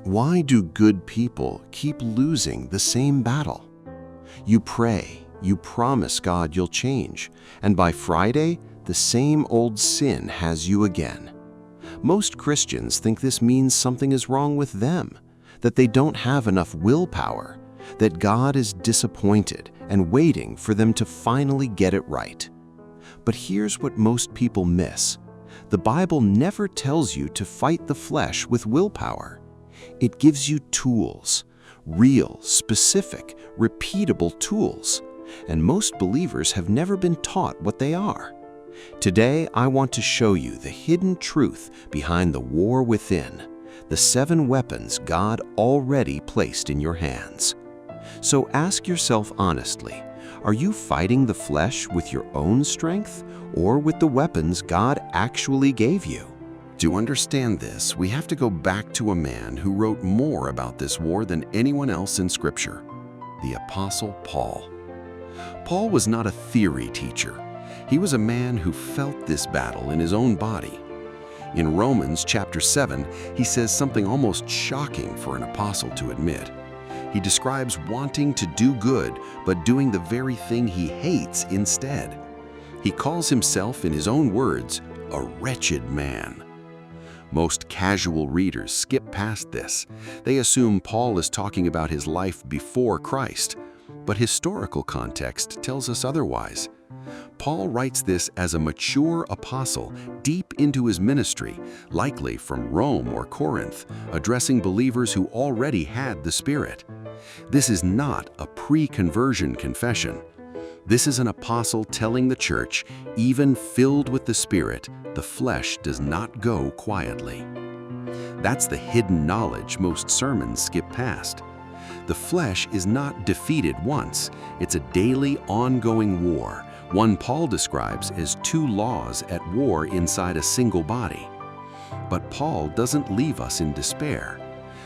Why do good people keep losing the same battle? You pray, you promise God you'll change, and by Friday, the same old sin has you again. Most Christians think this means something is wrong with them, that they don't have enough willpower, that God is disappointed and waiting for them to finally get it right. But here's what most people miss. The Bible never tells you to fight the flesh with willpower. It gives you tools, real, specific, repeatable tools, and most believers have never been taught what they are. Today, I want to show you the hidden truth behind the war within, the 7 weapons God already placed in your hands. So ask yourself honestly, are you fighting the flesh with your own strength or with the weapons God actually gave you? To understand this, we have to go back to a man who wrote more about this war than anyone else in Scripture, the Apostle Paul. Paul was not a theory teacher. He was a man who felt this battle in his own body. In Romans chapter 7, he says something almost shocking for an apostle to admit. He describes wanting to do good, but doing the very thing he hates instead. He calls himself, in his own words, a wretched man. Most casual readers skip past this. They assume Paul is talking about his life before Christ, but historical context tells us otherwise. Paul writes this as a mature apostle deep into his ministry, likely from Rome or Corinth, addressing believers who already had the Spirit. This is not a pre-conversion confession. This is an apostle telling the church, even filled with the Spirit, the flesh does not go quietly. That's the hidden knowledge most sermons skip past. The flesh is not defeated once. It's a daily, ongoing war, one Paul describes as 2 laws at war inside a single body. But Paul doesn't leave us in despair.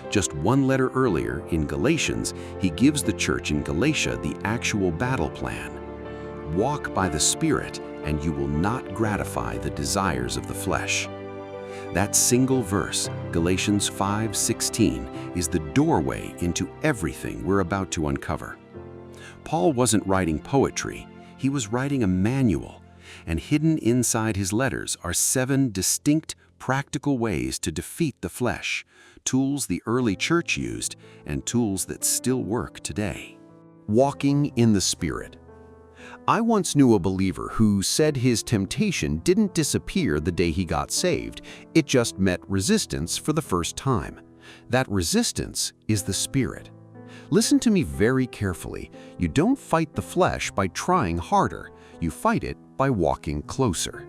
Just 1 letter earlier, in Galatians, he gives the church in Galatia the actual battle plan. Walk by the Spirit, and you will not gratify the desires of the flesh. That single verse, Galatians 5:16, is the doorway into everything we're about to uncover. Paul wasn't writing poetry, he was writing a manual, and hidden inside his letters are 7 distinct, practical ways to defeat the flesh, tools the early church used and tools that still work today. Walking in the Spirit. I once knew a believer who said his temptation didn't disappear the day he got saved, it just met resistance for the first time. That resistance is the Spirit. Listen to me very carefully. You don't fight the flesh by trying harder. You fight it by walking closer.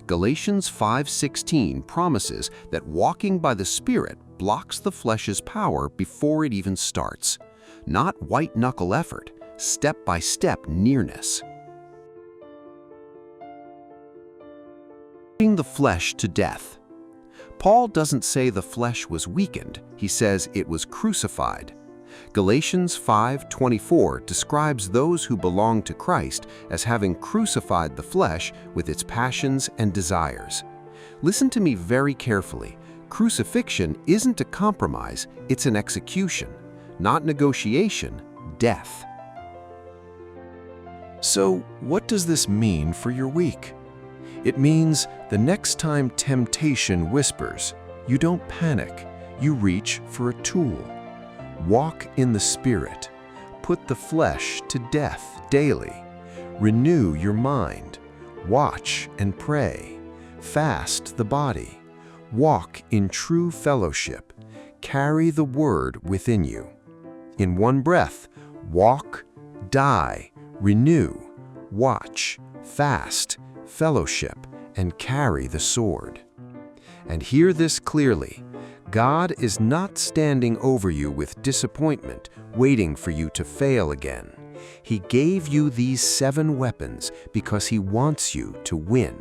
Galatians 5:16 promises that walking by the Spirit blocks the flesh's power before it even starts. Not white-knuckle effort, step-by-step nearness. Putting the flesh to death. Paul doesn't say the flesh was weakened, he says it was crucified. Galatians 5:24 describes those who belong to Christ as having crucified the flesh with its passions and desires. Listen to me very carefully. Crucifixion isn't a compromise, it's an execution. Not negotiation, death. So, what does this mean for your week? It means the next time temptation whispers, you don't panic, you reach for a tool. Walk in the Spirit. Put the flesh to death daily. Renew your mind. Watch and pray. Fast the body. Walk in true fellowship. Carry the Word within you. In one breath, walk, die, renew, watch, fast, fellowship, and carry the sword. And hear this clearly. God is not standing over you with disappointment, waiting for you to fail again. He gave you these 7 weapons because He wants you to win.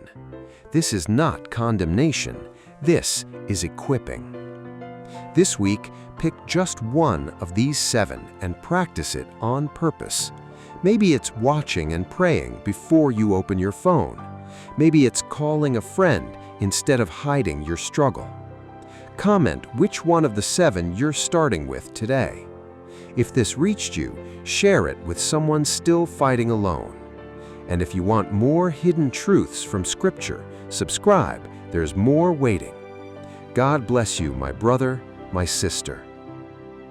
This is not condemnation. This is equipping. This week, pick just one of these 7 and practice it on purpose. Maybe it's watching and praying before you open your phone. Maybe it's calling a friend instead of hiding your struggle. Comment which one of the 7 you're starting with today. If this reached you, share it with someone still fighting alone. And if you want more hidden truths from Scripture, subscribe. There's more waiting. God bless you, my brother, my sister.